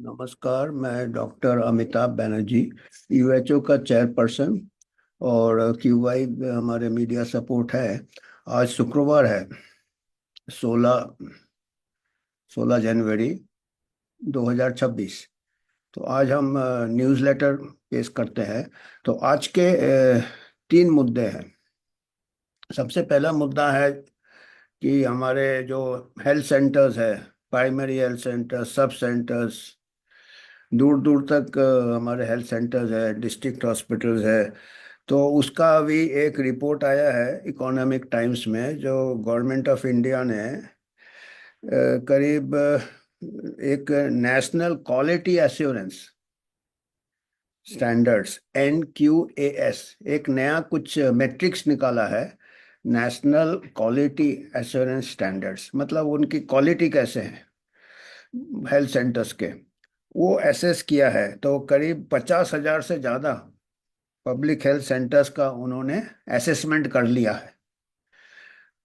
नमस्कार। मैं डॉक्टर अमिताभ बनर्जी, यूएचओ का चेयरपर्सन और क्यूआई हमारे मीडिया सपोर्ट है। आज शुक्रवार है, 16 जनवरी 2026। तो आज हम न्यूज़लेटर पेश करते हैं। तो आज के तीन मुद्दे हैं। सबसे पहला मुद्दा है कि हमारे जो हेल्थ सेंटर्स है, प्राइमरी हेल्थ सेंटर्स, सब सेंटर्स, दूर दूर तक हमारे हेल्थ सेंटर्स है, डिस्ट्रिक्ट हॉस्पिटल्स है। तो उसका अभी एक रिपोर्ट आया है इकोनॉमिक टाइम्स में, जो गवर्नमेंट ऑफ इंडिया ने करीब एक national quality assurance standards NQAS एक नया कुछ मैट्रिक्स निकाला है। नेशनल क्वालिटी एश्योरेंस स्टैंडर्ड्स मतलब उनकी क्वालिटी कैसे है हेल्थ सेंटर्स के, वो एसेस किया है। तो करीब 50,000 से ज़्यादा पब्लिक हेल्थ सेंटर्स का उन्होंने असेसमेंट कर लिया है।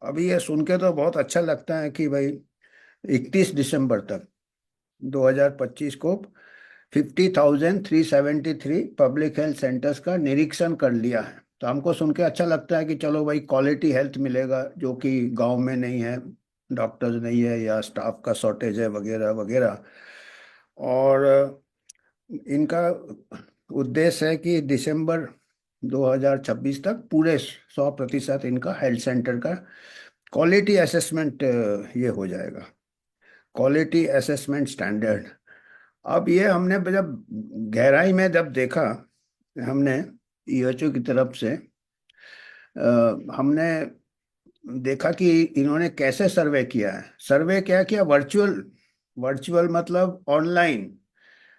अभी ये सुन के तो बहुत अच्छा लगता है कि भाई 31 दिसंबर तक 2025 को 50,373 पब्लिक हेल्थ सेंटर्स का निरीक्षण कर लिया है। तो हमको सुन के अच्छा लगता है कि चलो भाई क्वालिटी हेल्थ मिलेगा, जो कि गांव में नहीं है, डॉक्टर्स नहीं है या स्टाफ का शॉर्टेज है वगैरह वगैरह। और इनका उद्देश्य है कि दिसंबर 2026 तक पूरे 100% इनका हेल्थ सेंटर का क्वालिटी असेसमेंट ये हो जाएगा, क्वालिटी असेसमेंट स्टैंडर्ड। अब ये हमने जब गहराई में जब देखा, हमने ईएचओ की तरफ से हमने देखा कि इन्होंने कैसे सर्वे किया है। सर्वे क्या किया, वर्चुअल वर्चुअल मतलब ऑनलाइन,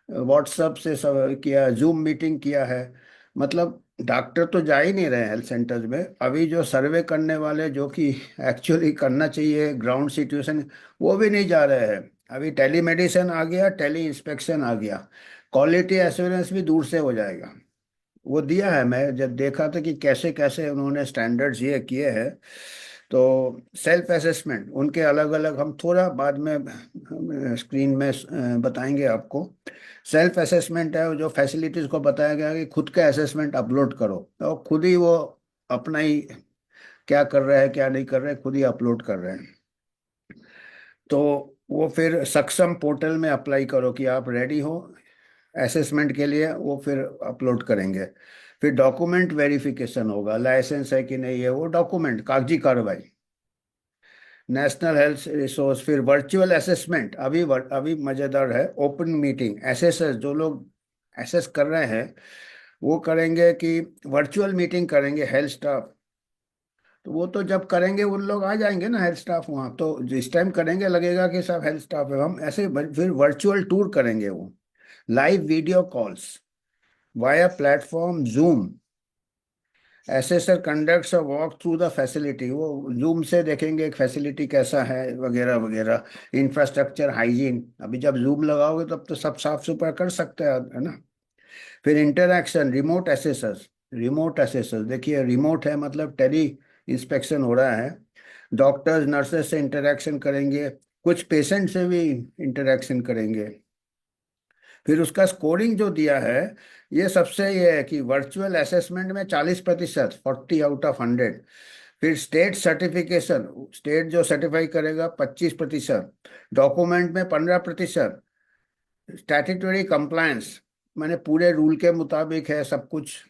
व्हाट्सएप से सब किया, जूम मीटिंग किया है। मतलब डॉक्टर तो जा ही नहीं रहे हेल्थ सेंटर्स में। अभी जो सर्वे करने वाले, जो कि एक्चुअली करना चाहिए ग्राउंड सिचुएशन, वो भी नहीं जा रहे हैं। अभी टेलीमेडिसिन आ गया, टेली इंस्पेक्शन आ गया, क्वालिटी एश्योरेंस भी दूर से हो जाएगा। वो दिया है, मैं जब देखा था कि कैसे कैसे उन्होंने स्टैंडर्ड्स ये किए हैं। तो सेल्फ असेसमेंट उनके अलग अलग, हम थोड़ा बाद में स्क्रीन में बताएंगे आपको। सेल्फ असेसमेंट है जो फैसिलिटीज को बताया गया कि खुद का असेसमेंट अपलोड करो, तो खुद ही वो अपना ही क्या कर रहे हैं क्या नहीं कर रहे हैं खुद ही अपलोड कर रहे हैं। तो वो फिर सक्षम पोर्टल में अप्लाई करो कि आप रेडी हो असेसमेंट के लिए, वो फिर अपलोड करेंगे। फिर डॉक्यूमेंट वेरिफिकेशन होगा, लाइसेंस है कि नहीं है, वो डॉक्यूमेंट कागजी कार्रवाई। नेशनल हेल्थ रिसोर्स, फिर वर्चुअल असेसमेंट। अभी मजेदार है, ओपन मीटिंग एसेसर जो लोग एसेस कर रहे हैं, वो करेंगे कि वर्चुअल मीटिंग करेंगे हेल्थ स्टाफ। तो वो तो जब करेंगे उन लोग आ जाएंगे ना हेल्थ स्टाफ वहाँ, तो जिस टाइम करेंगे लगेगा कि सब हेल्थ स्टाफ है। हम ऐसे फिर वर्चुअल टूर करेंगे, वो live video calls via platform zoom. Assessor conducts a walk through the facility, वो जूम से देखेंगे एक फैसिलिटी कैसा है वगैरह वगैरह। इंफ्रास्ट्रक्चर हाइजीन, अभी जब जूम लगाओगे तब तो सब साफ सुथरा कर सकते हैं, है ना। फिर इंटरैक्शन, रिमोट एसेसर्स देखिए, रिमोट है मतलब टेली इंस्पेक्शन हो रहा है। डॉक्टर्स नर्सेस से इंटरैक्शन करेंगे, कुछ पेशेंट से भी इंटरैक्शन करेंगे। फिर उसका स्कोरिंग जो दिया है, ये सबसे ये है कि वर्चुअल असेसमेंट में 40%, 40 आउट ऑफ 100। फिर स्टेट सर्टिफिकेशन, स्टेट जो सर्टिफाई करेगा 25%। डॉक्यूमेंट में 15%। स्टैट्यूटरी कंप्लायंस माने पूरे रूल के मुताबिक है सब कुछ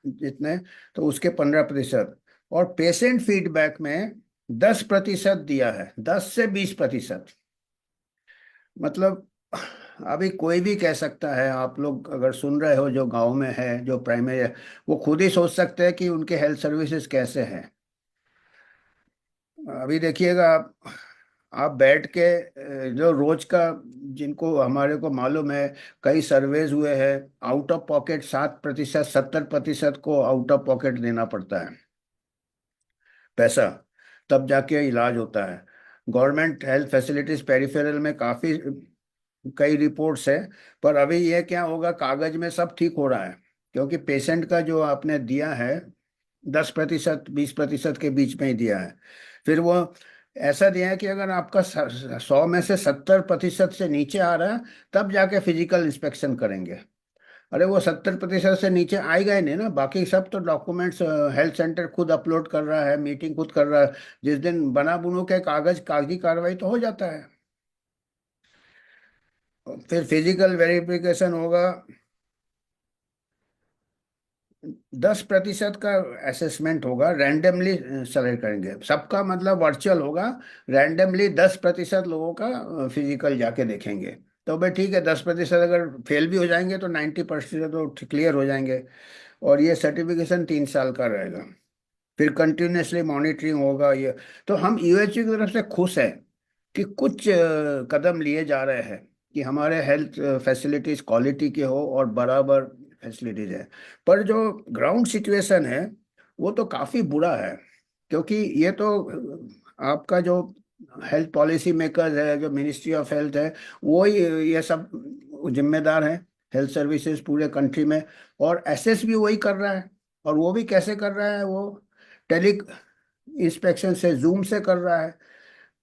जितने, तो उसके 15%। और पेशेंट फीडबैक में 10% दिया है, 10 से 20%। मतलब अभी कोई भी कह सकता है, आप लोग अगर सुन रहे हो जो गांव में है, जो प्राइमरी है, वो खुद ही सोच सकते हैं कि उनके हेल्थ सर्विसेज कैसे हैं। अभी देखिएगा आप बैठ के जो रोज का, जिनको हमारे को मालूम है, कई सर्वेज हुए हैं, आउट ऑफ पॉकेट 7%, 70% को आउट ऑफ पॉकेट देना पड़ता है पैसा, तब जाके इलाज होता है। गवर्नमेंट हेल्थ फैसिलिटीज पेरिफेरल में काफ़ी कई रिपोर्ट्स है। पर अभी ये क्या होगा, कागज में सब ठीक हो रहा है, क्योंकि पेशेंट का जो आपने दिया है 10%, 20% के बीच में ही दिया है। फिर वो ऐसा दिया है कि अगर आपका 100 में से 70% से नीचे आ रहा है, तब जाके फिजिकल इंस्पेक्शन करेंगे। अरे वो 70% से नीचे आएगा ही नहीं ना, बाकी सब तो डॉक्यूमेंट्स हेल्थ सेंटर खुद अपलोड कर रहा है, मीटिंग खुद कर रहा है। जिस दिन बना बुनू के कागजी कार्रवाई तो हो जाता है। फिर फिजिकल वेरिफिकेशन होगा। 10% का असेसमेंट होगा, रैंडमली सेलेक्ट करेंगे सबका, मतलब वर्चुअल होगा। रैंडमली 10% लोगों का फिजिकल जाके देखेंगे। तो भाई ठीक है, 10% अगर फेल भी हो जाएंगे तो 90% तो क्लियर हो जाएंगे। और ये सर्टिफिकेशन 3 साल का रहेगा। फिर कंटिन्यूसली मॉनिटरिंग होगा ये। तो हम यूएचओ की तरफ से खुश हैं कि कुछ कदम लिए जा रहे हैं कि हमारे हेल्थ फैसिलिटीज क्वालिटी के हो और बराबर फैसिलिटीज है। पर जो ग्राउंड सिचुएशन है वो तो काफ़ी बुरा है। क्योंकि ये तो आपका जो हेल्थ पॉलिसी मेकर्स है, जो मिनिस्ट्री ऑफ हेल्थ है, वो ही ये सब जिम्मेदार है हेल्थ सर्विसेज पूरे कंट्री में। और एसेस भी वही कर रहा है। और वो भी कैसे कर रहा है? वो टेली इंस्पेक्शन से, जूम से कर रहा है,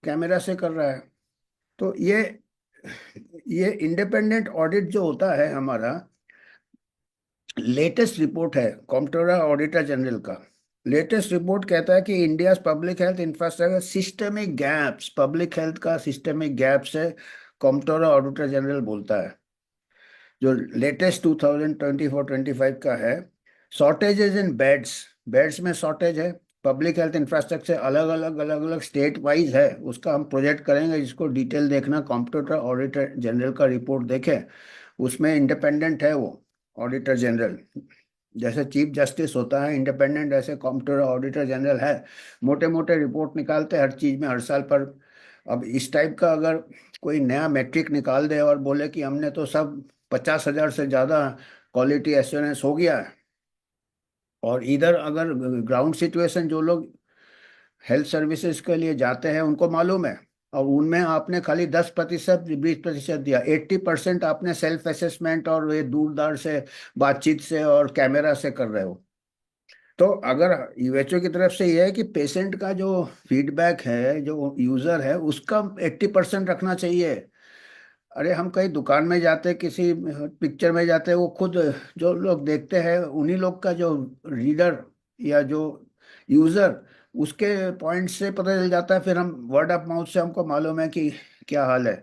कैमरा से कर रहा है। तो ये इंडिपेंडेंट ऑडिट जो होता है हमारा, लेटेस्ट रिपोर्ट है कॉम्प्ट्रोलर ऑडिटर जनरल का। लेटेस्ट रिपोर्ट कहता है कि India public health infrastructure systemic gaps, public health का सिस्टमिक गैप्स है, कॉम्प्ट्रोलर ऑडिटर जनरल बोलता है। जो लेटेस्ट 2024-25 का है। शॉर्टेजेस इन बेड्स, बेड्स में शॉर्टेज है। पब्लिक हेल्थ इंफ्रास्ट्रक्चर अलग अलग स्टेट वाइज है, उसका हम प्रोजेक्ट करेंगे, जिसको डिटेल देखना कॉम्प्ट्रोलर ऑडिटर जनरल का रिपोर्ट देखें। उसमें इंडिपेंडेंट है वो ऑडिटर जनरल। जैसे चीफ जस्टिस होता है इंडिपेंडेंट, ऐसे कॉम्प्ट्रोलर ऑडिटर जनरल है। मोटे मोटे रिपोर्ट निकालते हैं हर चीज में, हर साल पर। अब इस टाइप का अगर कोई नया मैट्रिक निकाल दे और बोले कि हमने तो सब 50,000 से ज़्यादा क्वालिटी एश्योरेंस हो गया है, और इधर अगर ग्राउंड सिचुएशन जो लोग हेल्थ सर्विसेज के लिए जाते हैं उनको मालूम है, और उनमें आपने खाली 10% 20% दिया, 80% आपने सेल्फ असेसमेंट और ये दूरदार से बातचीत से और कैमरा से कर रहे हो। तो अगर यूएचओ की तरफ से यह है कि पेशेंट का जो फीडबैक है, जो यूजर है, उसका 80% रखना चाहिए। अरे हम कहीं दुकान में जाते, किसी पिक्चर में जाते, वो खुद जो लोग देखते हैं उन्हीं लोग का जो रीडर या जो यूजर, उसके पॉइंट से पता चल जाता है। फिर हम वर्ड ऑफ माउथ से हमको मालूम है कि क्या हाल है,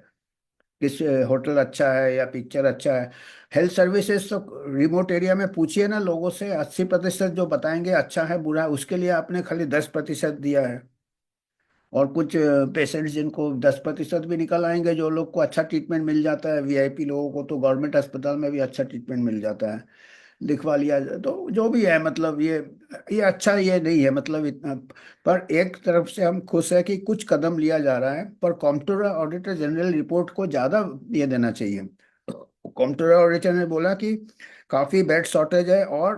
किस होटल अच्छा है या पिक्चर अच्छा है। हेल्थ सर्विसेज तो रिमोट एरिया में पूछिए ना लोगों से, 80% जो बताएंगे अच्छा है बुरा है, उसके लिए आपने खाली 10% दिया है। और कुछ पेशेंट्स जिनको 10% भी निकल आएंगे, जो लोग को अच्छा ट्रीटमेंट मिल जाता है, वीआईपी लोगों को तो गवर्नमेंट अस्पताल में भी अच्छा ट्रीटमेंट मिल जाता है, लिखवा लिया तो जो भी है, मतलब ये अच्छा ये नहीं है, मतलब इतना। पर एक तरफ से हम खुश है कि कुछ कदम लिया जा रहा है, पर कॉम्प्ट्रोलर ऑडिटर जनरल रिपोर्ट को ज़्यादा ये देना चाहिए। कॉम्प्ट्रोलर ऑडिटर ने बोला कि काफ़ी बेड शॉर्टेज है, और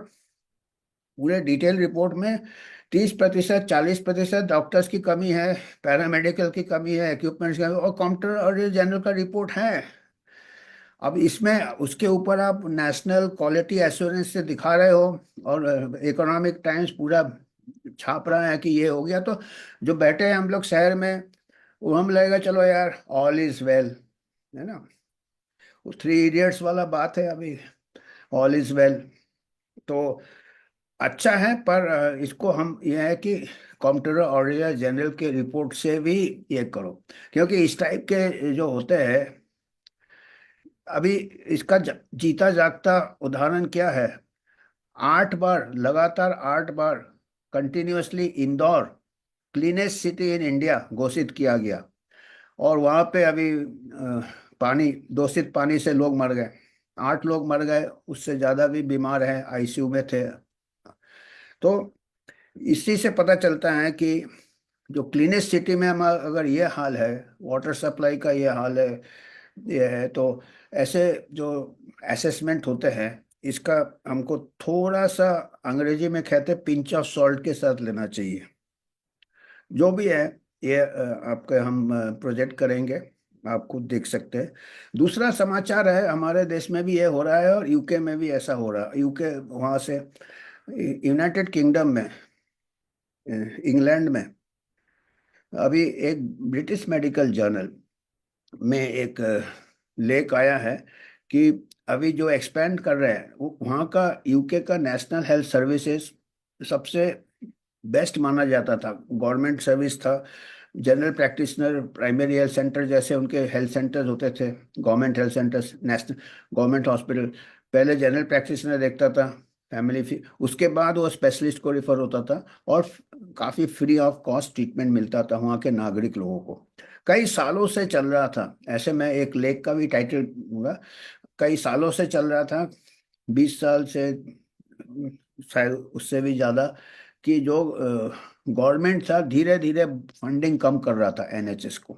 पूरे डिटेल रिपोर्ट में 30%, 40% डॉक्टर्स की कमी है, पैरामेडिकल की कमी है, इक्विपमेंट्स की कमी, और कंप्यूटर और जनरल का रिपोर्ट है। अब इसमें उसके ऊपर आप नेशनल क्वालिटी एश्योरेंस से दिखा रहे हो, और इकोनॉमिक टाइम्स पूरा छाप रहा है कि ये हो गया, तो जो बैठे हैं हम लोग शहर में, वो हम लगेगा चलो यार ऑल इज वेल, है ना। वो थ्री इडियट्स वाला बात है अभी, ऑल इज वेल। तो अच्छा है, पर इसको हम यह है कि कॉम्प्ट्रोलर ऑडिटर जनरल के रिपोर्ट से भी ये करो। क्योंकि इस टाइप के जो होते हैं, अभी इसका जीता जागता उदाहरण क्या है? 8 बार लगातार, 8 बार continuously Indore cleanest city in India घोषित किया गया। और वहाँ पे अभी पानी, दूषित पानी से लोग मर गए, 8 लोग मर गए, उससे ज़्यादा भी बीमार हैं, आईसीयू में थे। तो इसी से पता चलता है कि जो क्लीनेस्ट सिटी में हम अगर ये हाल है, वाटर सप्लाई का ये हाल है, ये है, तो ऐसे जो असेसमेंट होते हैं, इसका हमको थोड़ा सा, अंग्रेजी में कहते हैं पिंच ऑफ सॉल्ट के साथ लेना चाहिए। जो भी है, ये आपके हम प्रोजेक्ट करेंगे, आप खुद देख सकते हैं। दूसरा समाचार है, हमारे देश में भी ये हो रहा है और यूके में भी ऐसा हो रहा है। यूके वहाँ से, यूनाइटेड किंगडम में, इंग्लैंड में अभी एक ब्रिटिश मेडिकल जर्नल में एक लेख आया है कि अभी जो एक्सपेंड कर रहे हैं वहाँ का यूके का नेशनल हेल्थ सर्विसेज सबसे बेस्ट माना जाता था। गवर्नमेंट सर्विस था। General practitioner, primary health centre जैसे उनके हेल्थ सेंटर्स होते थे, government health centres, national government hospital. पहले जनरल प्रैक्टिशनर देखता था, उसके बाद वो स्पेशलिस्ट को रिफर होता था, और काफ़ी फ्री ऑफ कॉस्ट ट्रीटमेंट मिलता था वहाँ के नागरिक लोगों को। कई सालों से चल रहा था ऐसे। मैं एक लेख का भी टाइटल दूंगा। कई सालों से चल रहा था, 20 साल से, शायद उससे भी ज़्यादा, कि जो गवर्नमेंट था धीरे धीरे फंडिंग कम कर रहा था एनएचएस को।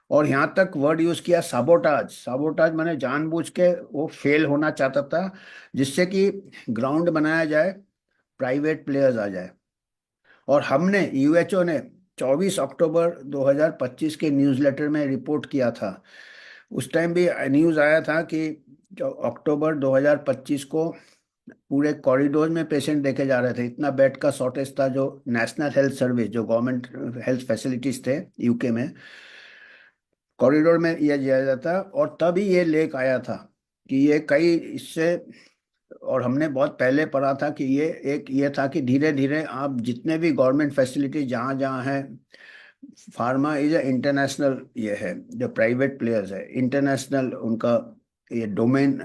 और यहाँ तक वर्ड यूज किया, साबोटाज। साबोटाज माने जानबूझ के वो फेल होना चाहता था, जिससे कि ग्राउंड बनाया जाए, प्राइवेट प्लेयर्स आ जाए। और हमने, यूएचओ ने 24 अक्टूबर 2025 के न्यूज़लेटर में रिपोर्ट किया था। उस टाइम भी न्यूज़ आया था कि जो अक्टूबर 2025 को पूरे कॉरिडोर में पेशेंट देखे जा रहे थे, इतना बेड का शॉर्टेज था। जो नेशनल हेल्थ सर्विस, जो गवर्नमेंट हेल्थ फैसिलिटीज थे यूके में, कॉरिडोर में यह दिया जाता। और तभी ये लेख आया था कि ये कई इससे, और हमने बहुत पहले पढ़ा था कि ये था कि धीरे धीरे आप जितने भी गवर्नमेंट फैसिलिटी जहाँ जहाँ हैं, फार्मा इज ए इंटरनेशनल, ये है जो प्राइवेट प्लेयर्स है इंटरनेशनल, उनका ये डोमेन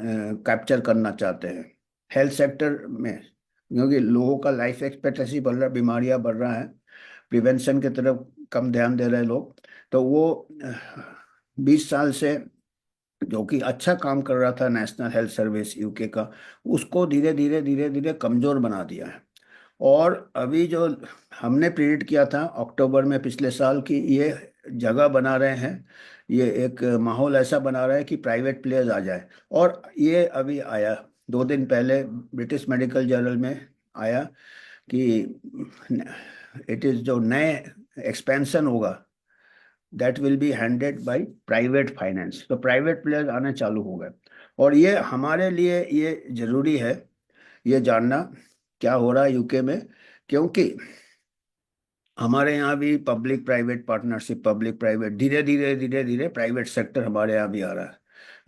कैप्चर करना चाहते हैं हेल्थ सेक्टर में। क्योंकि लोगों का लाइफ एक्सपेक्टेंसी बढ़ रहा, बीमारियां बढ़ रहा है, प्रिवेंशन की तरफ कम ध्यान दे रहे हैं लोग। तो वो 20 साल से जो कि अच्छा काम कर रहा था नेशनल हेल्थ सर्विस यूके का, उसको धीरे धीरे धीरे धीरे कमजोर बना दिया है। और अभी जो हमने प्रेडिक्ट किया था अक्टूबर में पिछले साल की, ये जगह बना रहे हैं, ये एक माहौल ऐसा बना रहे हैं कि प्राइवेट प्लेयर्स आ जाए। और ये अभी आया 2 दिन पहले ब्रिटिश मेडिकल जर्नल में आया कि इट इज़ जो नए एक्सपेंशन होगा, that will be handed by private finance. तो प्राइवेट प्लेयर्स आने चालू हो गए। और ये हमारे लिए ये जरूरी है ये जानना क्या हो रहा है यूके में, क्योंकि हमारे यहाँ भी public private partnership, public private, धीरे धीरे धीरे धीरे प्राइवेट सेक्टर हमारे यहाँ भी आ रहा है।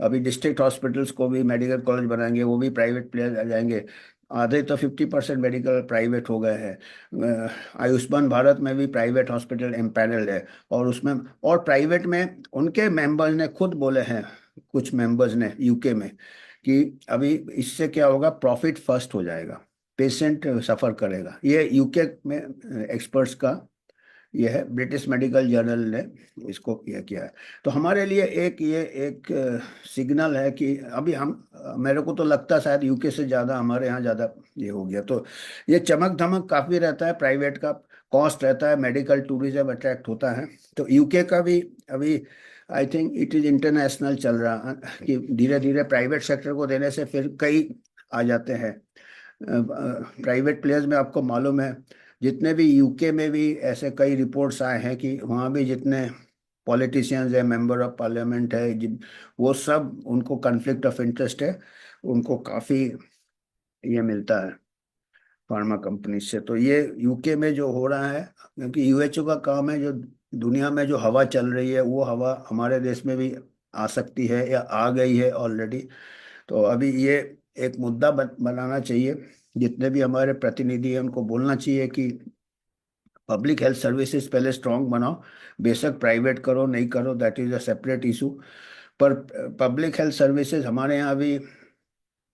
अभी डिस्ट्रिक्ट हॉस्पिटल्स को भी मेडिकल कॉलेज बनाएंगे, वो भी प्राइवेट प्लेयर आ जाएंगे। आधे तो 50% मेडिकल प्राइवेट हो गए हैं। आयुष्मान भारत में भी प्राइवेट हॉस्पिटल एम्पैनल्ड है। और उसमें, और प्राइवेट में उनके मेंबर्स ने खुद बोले हैं, कुछ मेंबर्स ने यूके में, कि अभी इससे क्या होगा, प्रॉफिट फर्स्ट हो जाएगा, पेशेंट सफ़र करेगा। ये यूके में एक्सपर्ट्स का ये है, ब्रिटिश मेडिकल जर्नल ने इसको यह किया है। तो हमारे लिए एक सिग्नल है कि अभी हम, मेरे को तो लगता है शायद यूके से ज़्यादा हमारे यहाँ ज़्यादा ये हो गया। तो ये चमक धमक काफ़ी रहता है, प्राइवेट का कॉस्ट रहता है, मेडिकल टूरिज्म अट्रैक्ट होता है। तो यूके का भी अभी I think it is international चल रहा है कि धीरे धीरे प्राइवेट सेक्टर को देने से फिर कई आ जाते हैं प्राइवेट प्लेयर्स में। आपको मालूम है, जितने भी यूके में भी ऐसे कई रिपोर्ट्स आए हैं कि वहाँ भी जितने पॉलिटिशियंस है, मेंबर ऑफ पार्लियामेंट है, वो सब, उनको कन्फ्लिक्ट ऑफ इंटरेस्ट है, उनको काफ़ी ये मिलता है फार्मा कंपनी से। तो ये यूके में जो हो रहा है, क्योंकि यूएचओ का काम है, जो दुनिया में जो हवा चल रही है वो हवा हमारे देश में भी आ सकती है या आ गई है ऑलरेडी। तो अभी ये एक मुद्दा बनाना चाहिए, जितने भी हमारे प्रतिनिधि हैं उनको बोलना चाहिए कि पब्लिक हेल्थ सर्विसेज पहले स्ट्रांग बनाओ। बेशक प्राइवेट करो नहीं करो, that is a separate issue. पर पब्लिक हेल्थ सर्विसेज हमारे यहाँ भी,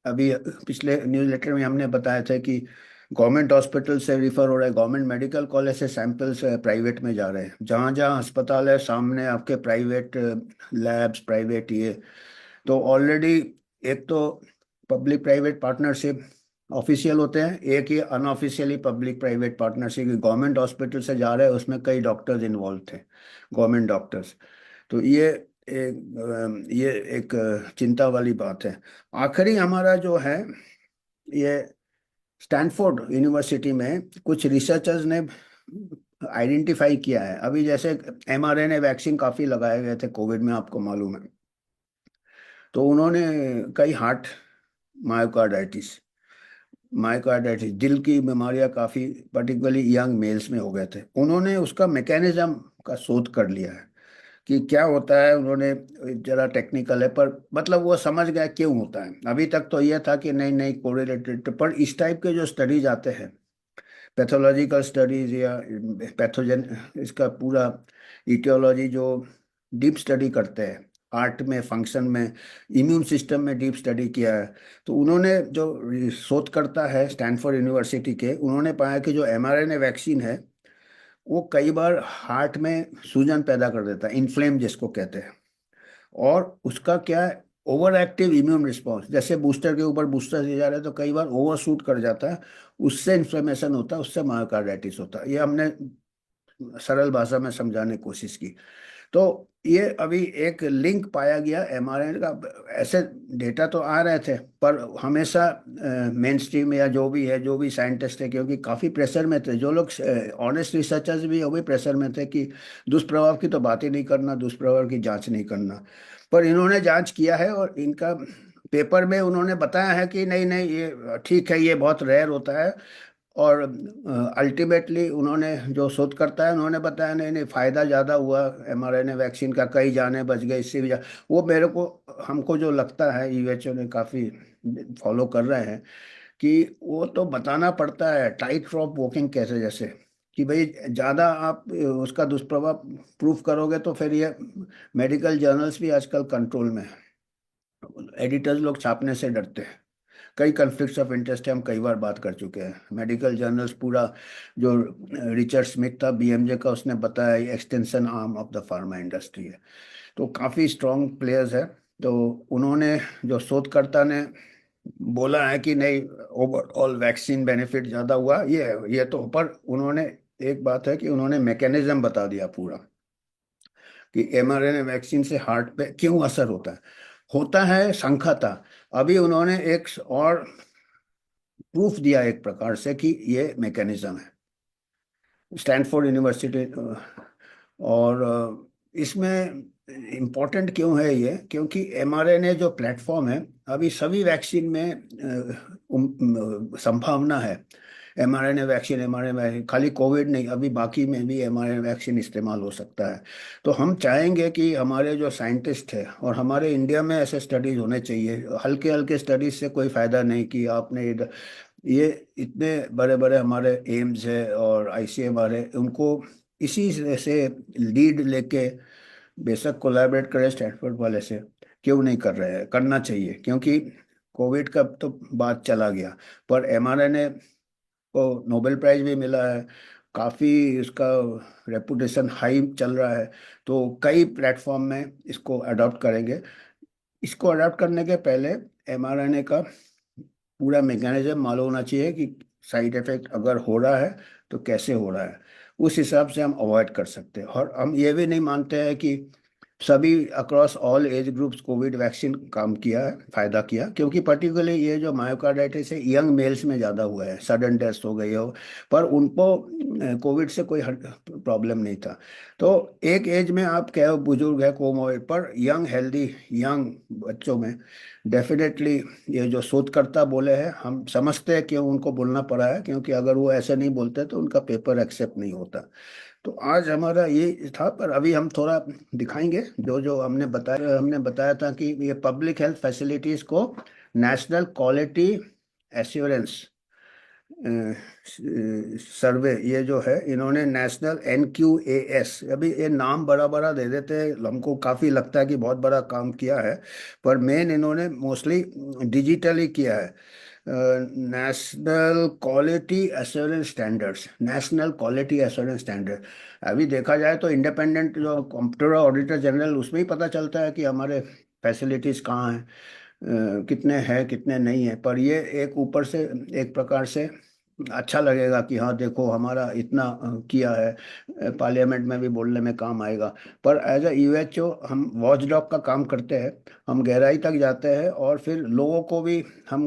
अभी पिछले न्यूज़ लेटर में हमने बताया था कि गवर्नमेंट हॉस्पिटल से रिफर हो रहा है, गवर्नमेंट मेडिकल कॉलेज से सैंपल्स प्राइवेट में जा रहे हैं। जहाँ जहाँ अस्पताल है सामने आपके प्राइवेट लैब्स, प्राइवेट ये। तो ऑलरेडी एक तो पब्लिक प्राइवेट पार्टनरशिप ऑफिशियल होते हैं, एक ये unofficially public private partnership, government hospital से जा रहे हैं, उसमें कई डॉक्टर्स इन्वॉल्व थे, गवर्नमेंट डॉक्टर्स। तो ये एक चिंता वाली बात है। आखिरी हमारा जो है, ये स्टैनफोर्ड यूनिवर्सिटी में कुछ रिसर्चर्स ने आइडेंटिफाई किया है। अभी जैसे एमआरएनए वैक्सीन काफ़ी लगाए गए थे कोविड में, आपको मालूम है। तो उन्होंने कई हार्ट मायोकार्डाइटिस, मायोकार्डाइटिस, दिल की बीमारियां काफ़ी पर्टिकुलरली यंग मेल्स में हो गए थे। उन्होंने उसका मैकेनिज्म का शोध कर लिया है कि क्या होता है। उन्होंने, जरा टेक्निकल है पर मतलब वो समझ गए क्यों होता है। अभी तक तो ये था कि नहीं नहीं कोरिलेटेड, पर इस टाइप के जो स्टडीज आते हैं, पैथोलॉजिकल स्टडीज या पैथोजन, इसका पूरा इटियोलॉजी जो डीप स्टडी करते हैं, आर्ट में, फंक्शन में, इम्यून सिस्टम में डीप स्टडी किया है। तो उन्होंने जो शोधकर्ता है स्टैनफोर्ड यूनिवर्सिटी के, उन्होंने पाया कि जो mRNA वैक्सीन है वो कई बार हार्ट में सूजन पैदा कर देता है, इन्फ्लेम जिसको कहते हैं। और उसका क्या है, ओवर एक्टिव इम्यून रिस्पॉन्स, जैसे बूस्टर के ऊपर बूस्टर दिया जा रहा है तो कई बार ओवर शूट कर जाता है, उससे इन्फ्लेमेशन होता है, उससे मायोकार्डाइटिस होता है। ये हमने सरल भाषा में समझाने की कोशिश की। तो ये अभी एक लिंक पाया गया mRNA का। ऐसे डेटा तो आ रहे थे पर हमेशा मेन स्ट्रीम या जो भी है, जो भी साइंटिस्ट है, क्योंकि काफ़ी प्रेशर में थे जो लोग, ऑनेस्ट रिसर्चर्स भी वो भी प्रेशर में थे कि दुष्प्रभाव की तो बात ही नहीं करना, दुष्प्रभाव की जांच नहीं करना। पर इन्होंने जांच किया है और इनका पेपर में उन्होंने बताया है कि नहीं नहीं ये ठीक है, ये बहुत रेयर होता है। और अल्टीमेटली उन्होंने, जो शोध करता है, उन्होंने बताया नहीं नहीं फायदा ज़्यादा हुआ mRNA वैक्सीन का, कई जाने बच गए इससे भी वो मेरे को, हमको जो लगता है, यूएचओ ने काफ़ी फॉलो कर रहे हैं कि वो तो बताना पड़ता है टाइट रॉप वॉकिंग कैसे, जैसे कि भाई ज़्यादा आप उसका दुष्प्रभाव प्रूफ करोगे तो फिर ये मेडिकल जर्नल्स भी आजकल कंट्रोल में है, एडिटर्स लोग छापने से डरते हैं। कई कन्फ्लिक्ट्स ऑफ इंटरेस्ट है, हम कई बार बात कर चुके हैं। मेडिकल जर्नल्स पूरा, जो रिचर्ड स्मिथ था बीएमजे का, उसने बताया ये extension arm of the pharma industry है। तो काफ़ी स्ट्रॉन्ग प्लेयर्स है। तो उन्होंने, जो शोधकर्ता ने बोला है कि नहीं ओवरऑल वैक्सीन बेनिफिट ज़्यादा हुआ, ये तो, पर उन्होंने, एक बात है कि उन्होंने मैकेनिज्म बता दिया पूरा कि mRNA वैक्सीन से हार्ट पे क्यों असर होता है संखता। अभी उन्होंने एक और प्रूफ दिया एक प्रकार से कि ये मैकेनिज्म है, स्टैनफोर्ड यूनिवर्सिटी। और इसमें इम्पोर्टेंट क्यों है ये, क्योंकि mRNA जो प्लेटफॉर्म है, अभी सभी वैक्सीन में संभावना है। mRNA वैक्सीन खाली कोविड नहीं, अभी बाकी में भी mRNA वैक्सीन इस्तेमाल हो सकता है। तो हम चाहेंगे कि हमारे जो साइंटिस्ट है, और हमारे इंडिया में ऐसे स्टडीज होने चाहिए, हल्के हल्के स्टडीज से कोई फायदा नहीं कि आपने ये इतने बड़े बड़े हमारे एम्स है और आईसीएमआर है, उनको इसी से लीड लेके बेशक कोलैबोरेट करें स्टैनफोर्ड वाले से, क्यों नहीं कर रहे हैं, करना चाहिए। क्योंकि कोविड का तो बात चला गया, पर mRNA को नोबेल प्राइज भी मिला है, काफ़ी इसका रेपुटेशन हाई चल रहा है। तो कई प्लेटफॉर्म में इसको अडॉप्ट करेंगे। इसको अडॉप्ट करने के पहले mRNA का पूरा मैकेनिज्म मालूम होना चाहिए कि साइड इफेक्ट अगर हो रहा है तो कैसे हो रहा है, उस हिसाब से हम अवॉइड कर सकते हैं। और हम ये भी नहीं मानते हैं कि सभी across all age groups Covid vaccine काम किया है, फायदा किया, क्योंकि पर्टिकुलरली ये जो मायोकार्डाइटिस है यंग मेल्स में ज़्यादा हुआ है, सडन डेथ हो गई हो, पर उनको कोविड से कोई प्रॉब्लम नहीं था। तो एक एज में आप कहो बुजुर्ग है कोमोrbid, पर यंग हेल्दी यंग बच्चों में डेफिनेटली, ये जो शोधकर्ता बोले हैं हम समझते हैं क्यों उनको बोलना पड़ा है, क्योंकि अगर वो ऐसे नहीं बोलते तो उनका पेपर एक्सेप्ट नहीं होता। तो आज हमारा ये था, पर अभी हम थोड़ा दिखाएंगे जो जो हमने बताया था कि ये पब्लिक हेल्थ फैसिलिटीज को नेशनल क्वालिटी एश्योरेंस सर्वे, ये जो है इन्होंने नेशनल NQAS, अभी ये नाम बड़ा बड़ा दे देते हैं, हमको काफ़ी लगता है कि बहुत बड़ा काम किया है, पर मेन इन्होंने मोस्टली डिजिटली किया है। National quality assurance standards, national quality assurance standard. अभी देखा जाए तो इंडिपेंडेंट जो कंप्यूटर ऑडिटर जनरल, उसमें ही पता चलता है कि हमारे फैसिलिटीज़ कहाँ हैं, कितने हैं कितने नहीं है। पर ये एक ऊपर से, एक प्रकार से अच्छा लगेगा कि हाँ देखो हमारा इतना किया है, पार्लियामेंट में भी बोलने में काम आएगा। पर एज अ यूएचओ हम वॉच डॉग का काम करते हैं, हम गहराई तक जाते हैं और फिर लोगों को भी हम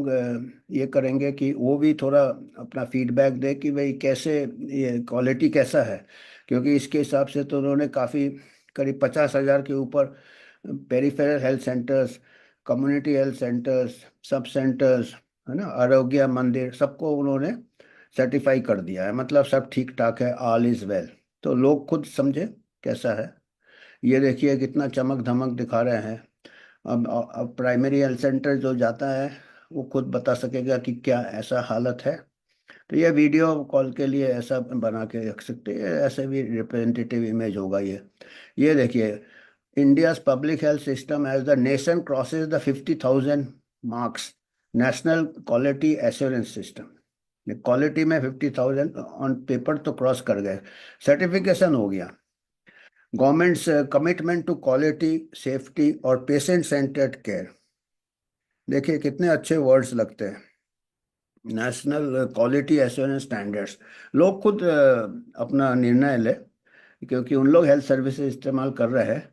ये करेंगे कि वो भी थोड़ा अपना फीडबैक दे कि भाई कैसे, ये क्वालिटी कैसा है। क्योंकि इसके हिसाब से तो उन्होंने काफ़ी, करीब 50,000 के ऊपर peripheral health centres, community health centres, सब सेंटर्स, है ना, आरोग्य मंदिर, सबको उन्होंने सर्टिफाई कर दिया है, मतलब सब ठीक ठाक है, ऑल इज वेल। तो लोग खुद समझे कैसा है। ये देखिए कितना चमक धमक दिखा रहे हैं। अब प्राइमरी हेल्थ सेंटर जो जाता है वो खुद बता सकेगा कि क्या ऐसा हालत है। तो ये वीडियो कॉल के लिए ऐसा बना के रख सकते हैं, ऐसे भी रिप्रेजेंटेटिव इमेज होगा ये देखिए, India's public health system as the nation crosses the 50,000 marks, national quality assurance system. Quality में 50,000 ऑन पेपर तो क्रॉस कर गए, सर्टिफिकेशन हो गया। Government's commitment to quality, safety और पेशेंट सेंटर्ड केयर। देखिए कितने अच्छे वर्ड्स लगते हैं, नेशनल क्वालिटी एश्योरेंस स्टैंडर्ड्स। लोग खुद अपना निर्णय ले, क्योंकि उन लोग हेल्थ सर्विसेज इस्तेमाल कर रहे हैं।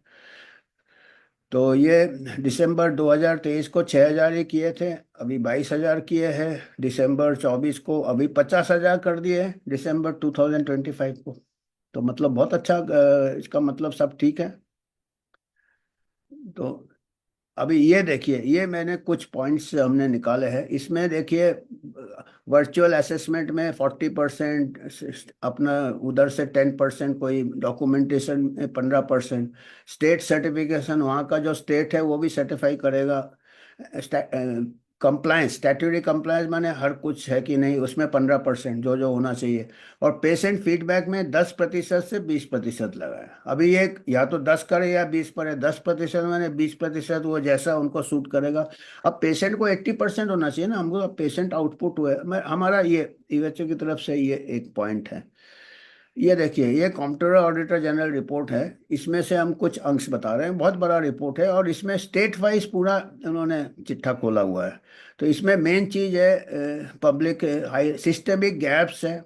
तो ये दिसंबर 2023 को 6,000 ही किए थे, अभी 22,000 किए हैं दिसंबर 24 को, अभी 50,000 कर दिए हैं दिसंबर 2025 को। तो मतलब बहुत अच्छा, इसका मतलब सब ठीक है। तो अभी ये देखिए, ये मैंने कुछ पॉइंट्स हमने निकाले हैं, इसमें देखिए वर्चुअल असेसमेंट में 40%, अपना उधर से 10%, कोई डॉक्यूमेंटेशन में 15%, स्टेट सर्टिफिकेशन, वहाँ का जो स्टेट है वो भी सर्टिफाई करेगा। कंप्लायंस, स्टैट्यूटरी कंप्लायंस माने हर कुछ है कि नहीं, उसमें 15% जो जो होना चाहिए। और पेशेंट फीडबैक में 10% से 20% लगा है। अभी ये या तो 10 करे या 20 पर है, 10% मैंने 20%, वो जैसा उनको सूट करेगा। अब पेशेंट को 80% होना चाहिए ना, हमको पेशेंट आउटपुट हुए, हमारा ये ईएचओ की तरफ से ये एक पॉइंट है। ये देखिए, ये कंप्ट्रोलर ऑडिटर जनरल रिपोर्ट है, इसमें से हम कुछ अंश बता रहे हैं, बहुत बड़ा रिपोर्ट है, और इसमें स्टेट वाइज पूरा उन्होंने चिट्ठा खोला हुआ है। तो इसमें मेन चीज है पब्लिक हाई सिस्टमिक गैप्स है,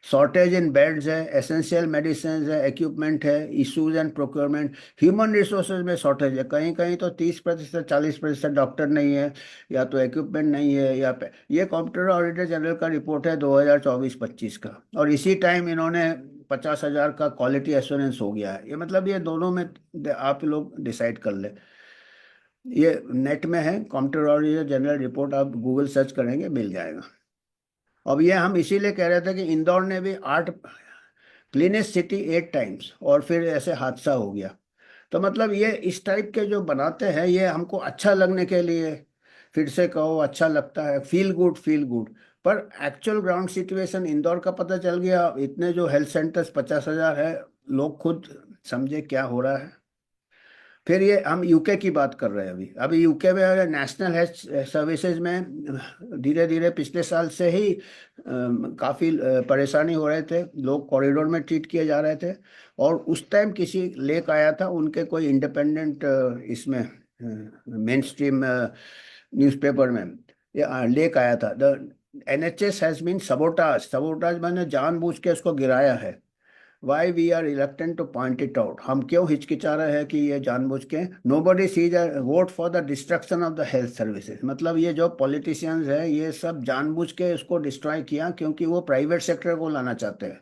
शॉर्टेज इन बेड्स है, एसेंशियल मेडिसिन है, इक्विपमेंट है, issues and procurement, human resources में शॉर्टेज है, कहीं कहीं तो 30%, 40% डॉक्टर नहीं है, या तो इक्विपमेंट नहीं है, ये कंप्ट्रोलर ऑडिटर जनरल का रिपोर्ट है 2024-25 का। और इसी टाइम इन्होंने 50,000 का क्वालिटी एश्योरेंस हो गया है। ये मतलब ये दोनों में आप लोग डिसाइड कर ले। ये नेट में है, कंप्ट्रोलर ऑडिटर जनरल रिपोर्ट, आप गूगल सर्च करेंगे मिल जाएगा। अब ये हम इसीलिए कह रहे थे कि इंदौर ने भी 8 क्लीनेस्ट सिटी 8 टाइम्स, और फिर ऐसे हादसा हो गया। तो मतलब ये इस टाइप के जो बनाते हैं, ये हमको अच्छा लगने के लिए, फिर से कहो अच्छा लगता है, फील गुड फील गुड। पर एक्चुअल ग्राउंड सिचुएशन इंदौर का पता चल गया, इतने जो हेल्थ सेंटर्स 50,000 है, लोग खुद समझे क्या हो रहा है। फिर ये हम यूके की बात कर रहे हैं, अभी अभी यूके में नेशनल हेल्थ सर्विसेज में धीरे धीरे पिछले साल से ही काफ़ी परेशानी हो रहे थे, लोग कॉरिडोर में ट्रीट किए जा रहे थे। और उस टाइम किसी लेक आया था उनके कोई इंडिपेंडेंट, इसमें मेन स्ट्रीम न्यूज़पेपर में, ये लेक आया था, the NHS has been sabotage, sabotage मैंने जानबूझ के उसको गिराया है। Why we are reluctant to point it out, हम क्यों हिचकिचा रहे हैं कि ये जानबूझ के, nobody sees a vote for the destruction of the health services. मतलब ये जो पॉलिटिशियंस है ये सब जानबूझ के इसको डिस्ट्रॉय किया, क्योंकि वो प्राइवेट सेक्टर को लाना चाहते हैं।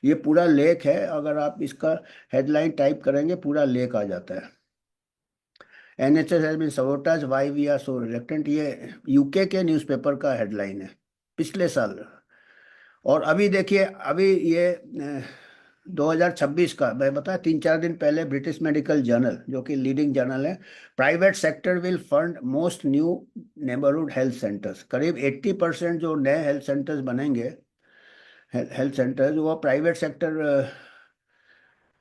ये पूरा लेख है, अगर आप इसका हेडलाइन टाइप करेंगे पूरा लेख आ जाता है। NHS has been sabotage, why we are so reluctant, ये यूके के न्यूज़पेपर का हेडलाइन है पिछले साल। और अभी देखिए, अभी ये 2026 का मैं बताया, 3-4 दिन पहले ब्रिटिश मेडिकल जर्नल, जो कि लीडिंग जर्नल है, private sector will fund most new neighbourhood health centres. करीब 80% जो नए हेल्थ सेंटर्स बनेंगे, हेल्थ सेंटर्स, वो प्राइवेट सेक्टर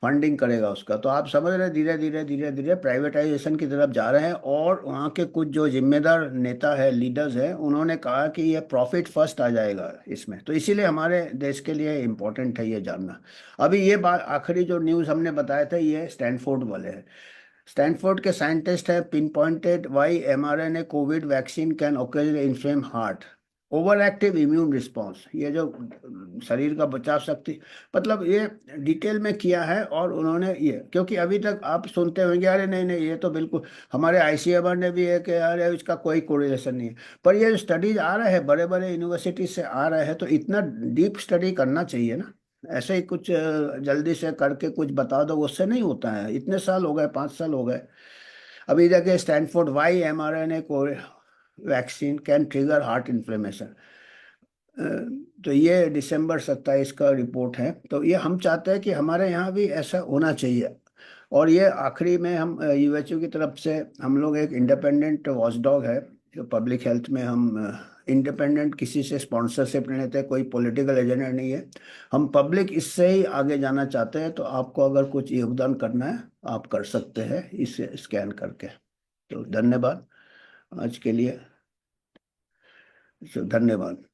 फंडिंग करेगा उसका। तो आप समझ रहे हैं, धीरे धीरे धीरे धीरे प्राइवेटाइजेशन की तरफ जा रहे हैं। और वहाँ के कुछ जो जिम्मेदार नेता है, लीडर्स हैं, उन्होंने कहा कि ये प्रॉफिट फर्स्ट आ जाएगा इसमें। तो इसीलिए हमारे देश के लिए इम्पोर्टेंट है ये जानना। अभी ये बात, आखिरी जो न्यूज़ हमने बताया था, ये स्टैनफोर्ड वाले हैं। स्टैनफोर्ड के साइंटिस्ट हैं pinpointed why mRNA covid vaccine can occasionally inflame heart, overactive immune response, ये जो शरीर का बचाव शक्ति, मतलब ये डिटेल में किया है। और उन्होंने ये, क्योंकि अभी तक आप सुनते होंगे अरे नहीं नहीं ये तो बिल्कुल, हमारे ICMR ने भी है कि अरे इसका कोई कोरिलेशन नहीं है। पर ये जो स्टडीज आ रहे हैं, बड़े बड़े यूनिवर्सिटी से आ रहे हैं, तो इतना डीप स्टडी करना चाहिए ना। ऐसे ही कुछ जल्दी से करके कुछ बता दो, उससे नहीं होता है। इतने साल हो गए, 5 साल हो गए। अभी देखिए स्टैनफोर्ड वाई mRNA को vaccine can trigger heart inflammation. तो ये दिसंबर 27 का रिपोर्ट है। तो ये हम चाहते हैं कि हमारे यहाँ भी ऐसा होना चाहिए। और ये आखिरी में हम यूएचओ की तरफ से हम लोग एक इंडिपेंडेंट वॉचडॉग है, जो पब्लिक हेल्थ में हम इंडिपेंडेंट किसी से स्पॉन्सरशिप नहीं लेते, कोई पॉलिटिकल एजेंडा नहीं है। हम पब्लिक इससे ही आगे जाना चाहते हैं। तो आपको अगर कुछ योगदान करना है आप कर सकते हैं इसे स्कैन करके। तो धन्यवाद आज के लिए। धन्यवाद।